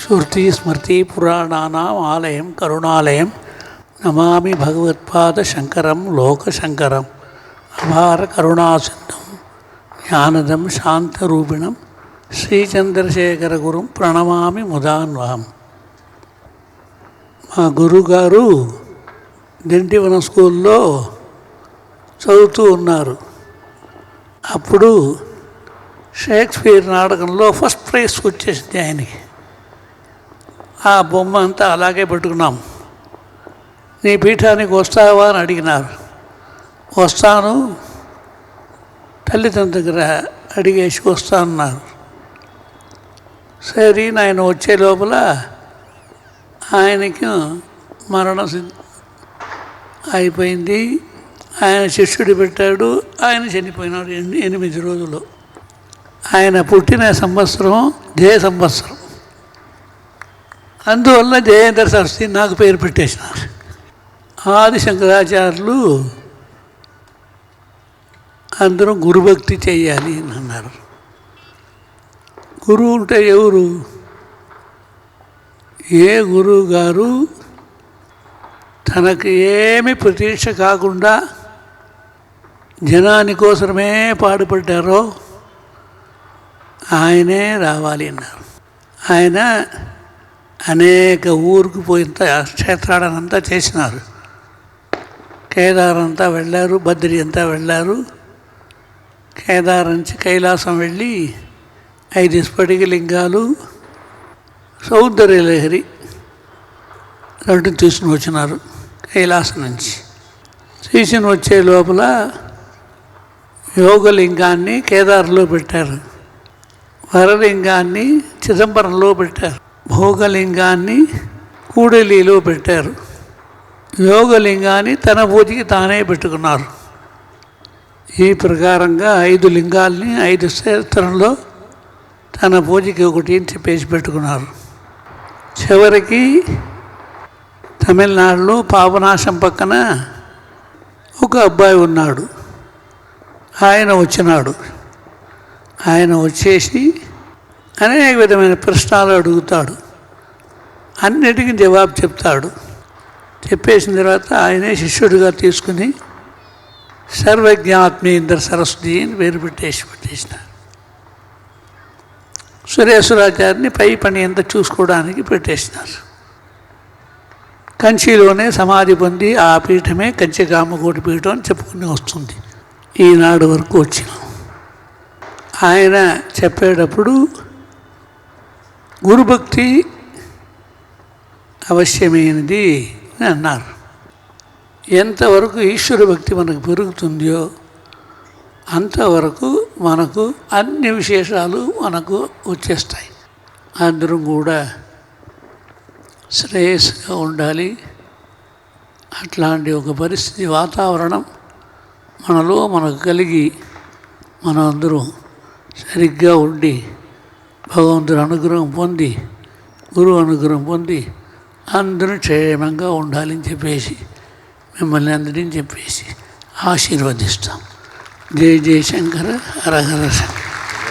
శృతి స్మృతి పురాణానాం ఆలయం కరుణాలయం నమామి భగవత్పాద శంకరం లోకశంకరం అపార కరుణాసింధం జ్ఞానదం శాంతరూపిణం శ్రీచంద్రశేఖర గురుం ప్రణమామి ముదాన్వహం. మా గురువుగారు దింటివనం స్కూల్లో చదువుతూ ఉన్నారు. అప్పుడు షేక్స్పియర్ నాటకంలో ఫస్ట్ ప్రైజ్ వచ్చేసింది ఆయనకి. ఆ బొమ్మ అంతా అలాగే పెట్టుకున్నాం. నీ పీఠానికి వస్తావా అని అడిగినారు. వస్తాను, తల్లిదండ్రుల దగ్గర అడిగేసి వస్తానన్నారు. సరే ఆయన వచ్చే లోపల ఆయనకి మరణం అయిపోయింది. ఆయన శిష్యుడు పెట్టాడు, ఆయన చనిపోయినాడు 8 రోజులు. ఆయన పుట్టిన సంవత్సరం జయ సంవత్సరం. అందువల్ల జయేంద్ర సరస్వతి నాకు పేరు పెట్టేసినారు. ఆది శంకరాచార్యులు అందరూ గురుభక్తి చేయాలి అని అన్నారు. గురువు అంటే ఎవరు? ఏ గురువు గారు తనకు ఏమి ప్రతీక్ష కాకుండా జనాని కోసమే పాడుపడ్డారో ఆయనే రావాలి అన్నారు. ఆయన అనేక ఊరికి పోయినంత క్షేత్రాలనంతా చేసినారు. కేదార్ అంతా వెళ్ళారు, బద్రి అంతా వెళ్ళారు. కేదార్ నుంచి కైలాసం వెళ్ళి 5 స్ఫటిక లింగాలు, సౌందర్యలహరి 2 తీసుకుని వచ్చినారు కైలాసం నుంచి. తీసుకుని వచ్చే లోపల యోగలింగాన్ని కేదార్లో పెట్టారు, వరలింగాన్ని చిదంబరంలో పెట్టారు, భోగలింగాన్ని కూడలిలో పెట్టారు, యోగలింగాన్ని తన పూజకి తానే పెట్టుకున్నారు. ఈ ప్రకారంగా 5 లింగాల్ని 5 క్షేత్రంలో తన పూజకి ఒకటి చెప్పేసి పెట్టుకున్నారు. చివరికి తమిళనాడులో పాపనాశం పక్కన ఒక అబ్బాయి ఉన్నాడు. ఆయన వచ్చినాడు. ఆయన వచ్చేసి అనేక విధమైన ప్రశ్నలు అడుగుతాడు, అన్నిటికీ జవాబు చెప్తాడు. చెప్పేసిన తర్వాత ఆయనే శిష్యుడిగా తీసుకుని సర్వజ్ఞాత్మేంద్ర సరస్వతి అని పేరు పెట్టేసినారు. సురేశ్వరాచార్యని పై పని ఎంత చూసుకోవడానికి పెట్టేసినారు. కంచిలోనే సమాధి పొంది ఆ పీఠమే కంచికామకోటి పీఠం అని చెప్పుకుని వస్తుంది. ఈనాడు వరకు వచ్చినాం. ఆయన చెప్పేటప్పుడు గురుభక్తి అవశ్యమైనది అని అన్నారు. ఎంతవరకు ఈశ్వర భక్తి మనకు పెరుగుతుందో అంతవరకు మనకు అన్ని విశేషాలు మనకు వచ్చేస్తాయి. అందరం కూడా శ్రేయస్సుగా ఉండాలి. అట్లాంటి ఒక పరిస్థితి వాతావరణం మనకు కలిగి మనం అందరం సరిగ్గా ఉండి భగవంతుడి అనుగ్రహం పొంది గురువు అనుగ్రహం పొంది అందరూ క్షేమంగా ఉండాలని చెప్పేసి మిమ్మల్ని అందరినీ చెప్పేసి ఆశీర్వదిస్తాం. జయ జయ శంకర హర హర శంకర.